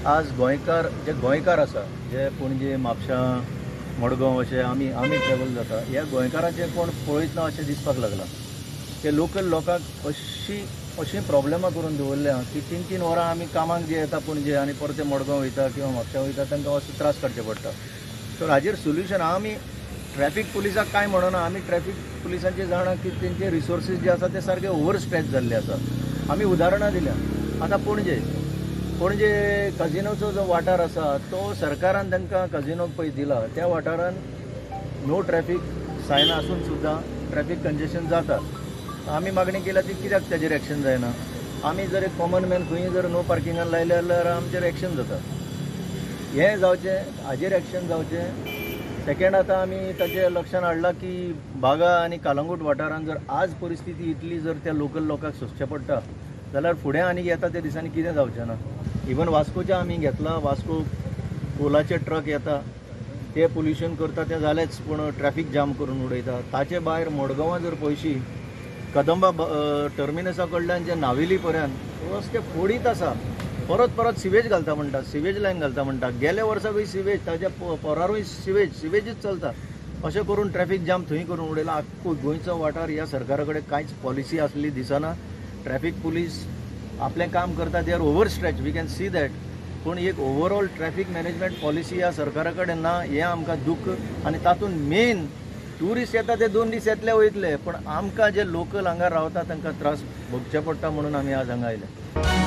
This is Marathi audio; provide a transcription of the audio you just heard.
आज गोंयकार आसा जे पणजे म्हापशां मडगांव अशे आमी ट्रॅवल जाता ह्या गोंयकारांचे कोण पळयत ना अशें दिसपाक लागला ते लोकल लोकांक अशी प्रॉब्लेमां करून दवरल्या की 3-3 वरां आमी कामाक जे येता पणजे आनी परते मडगांव वयता किंवा म्हापशां वयता तांकां असो त्रास काडचे पडटा. तर हाजेर सोल्युशन आमी ट्रॅफिक पुलिसाक काय म्हणना आमी ट्रॅफिक पुलिसांचे जाणा की तेंचे रिसोर्सीस जे आसा ते सारके ओवर स्ट्रेच जाल्ले आसा. आमी उदाहरणां दिल्या आतां पणजे कजिनोचो जो वाठार आसा तो सरकारान तांकां कजिनोक पळय दिला त्या वाठारान नो ट्रॅफिक सायन आसून सुद्दां ट्रॅफिक कंजेशन जाता. आमी मागणी केल्या ती कित्याक ताजेर एक्शन जायना. आमी जर एक कॉमन मॅन खंय जर नो पार्किंगान लायले जाल्यार आमचेर एक्शन जाता. हें जावचें हाजेर एक्शन जावचें. सेकेंड आतां आमी ताचे लक्षान हाडलां की बागा आनी कालंगूट वाठारान जर आज परिस्थिती इतली जर त्या लोकल लोकांक सोंसचें पडटा जाल्यार फुडें आनी येता त्या दिसांनी कितें जावचें ना. इवन वास्कोचे आमी घेतलां वास्को कोलाचे ट्रक येता ते पोल्युशन करता तें जालेंच पूण ट्रॅफिक जाम करून उडयता. ताचे भायर मडगांवां जर पळयशी कदंबा टर्मिनसा कडल्यान जे नावेली पर्यंत रस्ते फोडीत आसा. परत सिवेज घालता म्हणटा सिवेज लायन घालता म्हणटा. गेल्या वर्साकूय सिवेज ताच्या पोरारूय सिवेजीच चलता. अशें करून ट्रॅफिक जाम थंय करून उडयला. आख्खो गोंयचो वाठार ह्या सरकारा कडेन कांयच पॉलिसी आसली दिसना. ट्रॅफिक पुलीस आपलें काम करता they are over stretch we can see that. पूण एक ओवरऑल ट्रॅफिक मॅनेजमेंट पॉलिसी ह्या सरकारा कडेन ना हें आमकां दूख. आनी तातूंत मेन ट्युरिस्ट येता ते 2 दीस येतले वयतले पूण आमकां जे लोकल हांगा रावता तांकां त्रास भोगचे पडटा म्हणून आमी आज हांगा आयले.